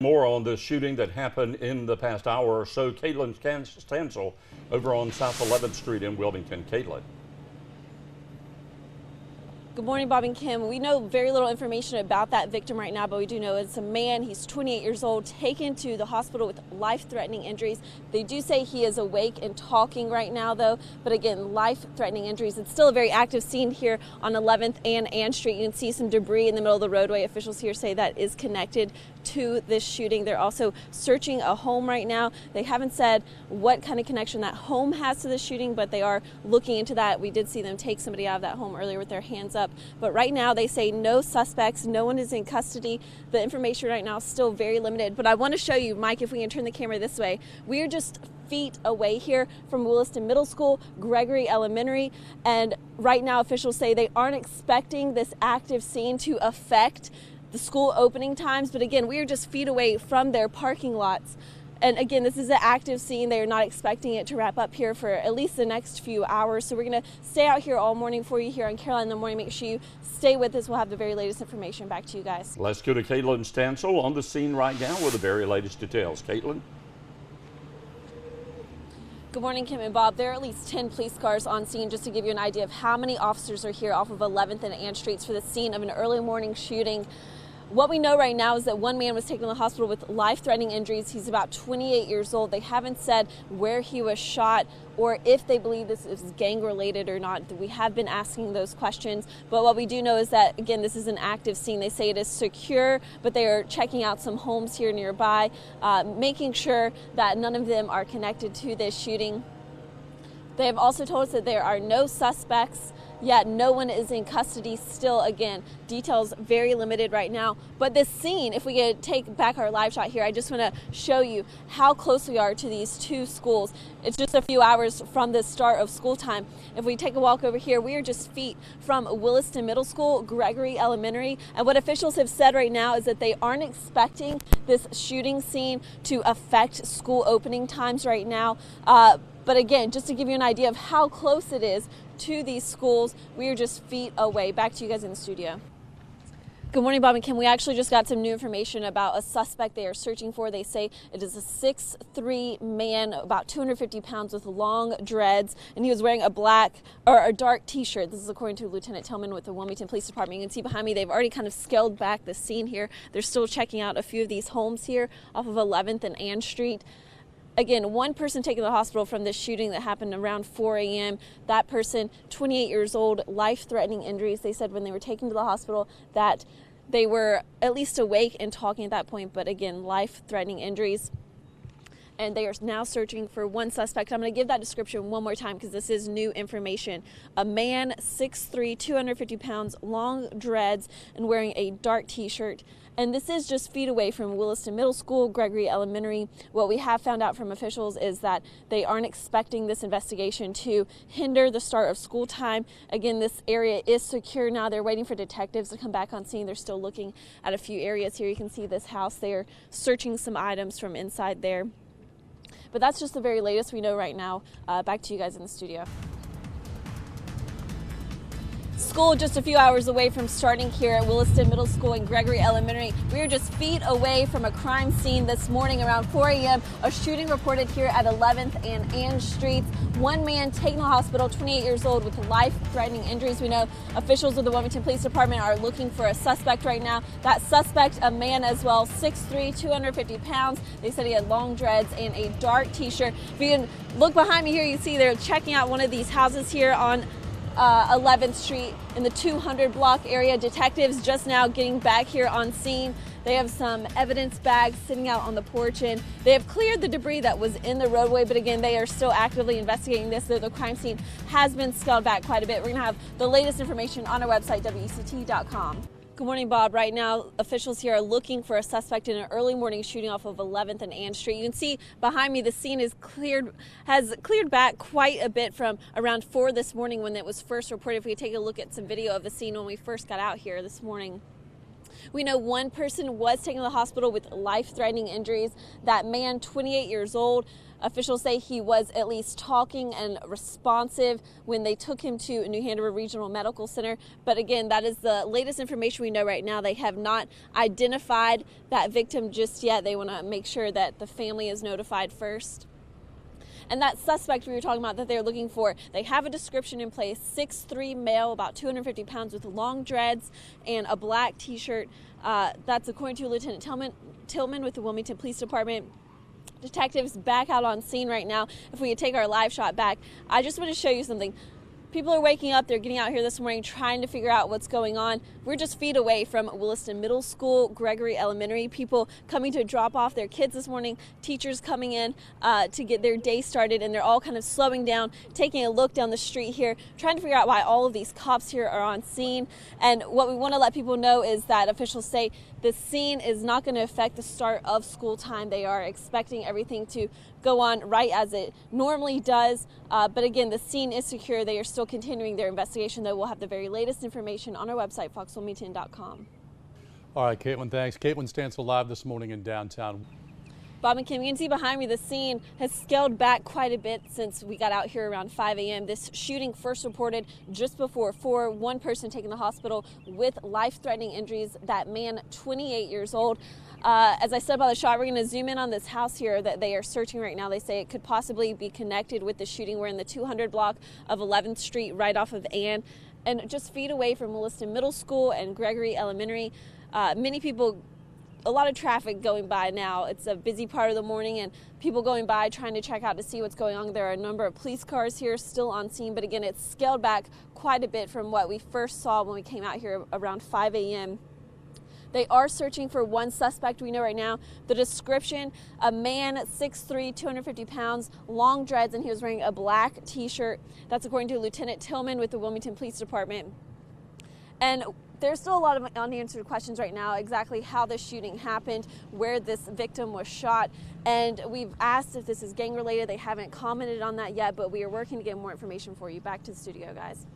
more on the shooting that happened in the past hour or so. Caitlin Stansel over on South 11th Street in Wilmington. Caitlin. Good morning, Bob and Kim. We know very little information about that victim right now, but we do know it's a man. He's 28 years old, taken to the hospital with life-threatening injuries. They do say he is awake and talking right now, though. But again, life-threatening injuries. It's still a very active scene here on 11th and Ann Street. You can see some debris in the middle of the roadway. Officials here say that is connected to this shooting. They're also searching a home right now. They haven't said what kind of connection that home has to the shooting, but they are looking into that. We did see them take somebody out of that home earlier with their hands up. But right now they say no suspects, no one is in custody. The information right now is still very limited. But I want to show you, Mike, if we can turn the camera this way. We are just feet away here from Williston Middle School, Gregory Elementary, and right now officials say they aren't expecting this active scene to affect the school opening times. But again, we are just feet away from their parking lots. And again, this is an active scene. They're not expecting it to wrap up here for at least the next few hours. So we're going to stay out here all morning for you here on Caroline in the Morning. Make sure you stay with us. We'll have the very latest information back to you guys. Let's go to Caitlin Stansel on the scene right now with the very latest details. Caitlin. Good morning, Kim and Bob. There are at least 10 police cars on scene, just to give you an idea of how many officers are here off of 11th and Ann Streets for the scene of an early morning shooting. What we know right now is that one man was taken to the hospital with life-threatening injuries. He's about 28 years old. They haven't said where he was shot or if they believe this is gang-related or not. We have been asking those questions. But what we do know is that, again, this is an active scene. They say it is secure, but they are checking out some homes here nearby, making sure that none of them are connected to this shooting. They have also told us that there are no suspects, yet no one is in custody still. Again, details very limited right now. But this scene, if we could take back our live shot here, I just want to show you how close we are to these two schools. It's just a few hours from the start of school time. If we take a walk over here, we are just feet from Williston Middle School, Gregory Elementary. And what officials have said right now is that they aren't expecting this shooting scene to affect school opening times right now. But again, just to give you an idea of how close it is to these schools, we are just feet away. Back to you guys in the studio. Good morning, Bob and Kim. We actually just got some new information about a suspect they are searching for. They say it is a 6'3" man, about 250 pounds with long dreads, and he was wearing a dark t-shirt. This is according to Lieutenant Tillman with the Wilmington Police Department. You can see behind me, they've already kind of scaled back the scene here. They're still checking out a few of these homes here off of 11th and Ann Street. Again, one person taken to the hospital from this shooting that happened around 4 a.m. That person, 28 years old, life-threatening injuries. They said when they were taken to the hospital that they were at least awake and talking at that point, but again, life-threatening injuries. And they are now searching for one suspect. I'm going to give that description one more time because this is new information. A man, 6'3", 250 pounds, long dreads, and wearing a dark t-shirt. And this is just feet away from Williston Middle School, Gregory Elementary. What we have found out from officials is that they aren't expecting this investigation to hinder the start of school time. Again, this area is secure now. They're waiting for detectives to come back on scene. They're still looking at a few areas here. You can see this house. They are searching some items from inside there. But that's just the very latest we know right now. Back to you guys in the studio. School just a few hours away from starting here at Williston Middle School and Gregory Elementary. We are just feet away from a crime scene this morning around 4 a.m. A shooting reported here at 11th and Ann Streets. One man taken to the hospital, 28 years old, with life-threatening injuries. We know officials of the Wilmington Police Department are looking for a suspect right now. That suspect, a man as well, 6'3", 250 pounds. They said he had long dreads and a dark t-shirt. If you can look behind me here, you see they're checking out one of these houses here on 11th Street in the 200 block area. Detectives just now getting back here on scene. They have some evidence bags sitting out on the porch, and they have cleared the debris that was in the roadway. But again, they are still actively investigating this. The crime scene has been scaled back quite a bit. We're going to have the latest information on our website, WECT.com. Good morning, Bob. Right now, officials here are looking for a suspect in an early morning shooting off of 11th and Ann Street. You can see behind me the scene has cleared back quite a bit from around 4 this morning when it was first reported. If we take a look at some video of the scene when we first got out here this morning. We know one person was taken to the hospital with life-threatening injuries. That man, 28 years old, officials say he was at least talking and responsive when they took him to New Hanover Regional Medical Center. But again, that is the latest information we know right now. They have not identified that victim just yet. They want to make sure that the family is notified first. And that suspect we were talking about that they're looking for, they have a description in place: 6'3" male, about 250 pounds, with long dreads and a black t-shirt. That's according to Lieutenant Tillman with the Wilmington Police Department. Detectives back out on scene right now. If we could take our live shot back, I just want to show you something. People are waking up. They're getting out here this morning trying to figure out what's going on. We're just feet away from Williston Middle School, Gregory Elementary. People coming to drop off their kids this morning, teachers coming in to get their day started, and they're all kind of slowing down, taking a look down the street here, trying to figure out why all of these cops here are on scene. And what we want to let people know is that officials say the scene is not going to affect the start of school time. They are expecting everything to go on right as it normally does. But again, the scene is secure. They are still continuing their investigation, though. We'll have the very latest information on our website, foxwilmington.com. All right, Caitlin, thanks. Caitlin Stansel live this morning in downtown. Bob and Kim, you can see behind me the scene has scaled back quite a bit since we got out here around 5 a.m. This shooting first reported just before 4. One person taken to the hospital with life-threatening injuries. That man, 28 years old. As I said by the shot, we're going to zoom in on this house here that they are searching right now. They say it could possibly be connected with the shooting. We're in the 200 block of 11th Street, right off of Ann, and just feet away from Williston Middle School and Gregory Elementary. Many people, a lot of traffic going by now. It's a busy part of the morning, and people going by trying to check out to see what's going on. There are a number of police cars here still on scene, but again, it's scaled back quite a bit from what we first saw when we came out here around 5 a.m. They are searching for one suspect. We know right now the description: a man, 6'3", 250 pounds, long dreads, and he was wearing a black t-shirt. That's according to Lieutenant Tillman with the Wilmington Police Department. And there's still a lot of unanswered questions right now, exactly how this shooting happened, where this victim was shot. And we've asked if this is gang related. They haven't commented on that yet, but we are working to get more information for you. Back to the studio, guys.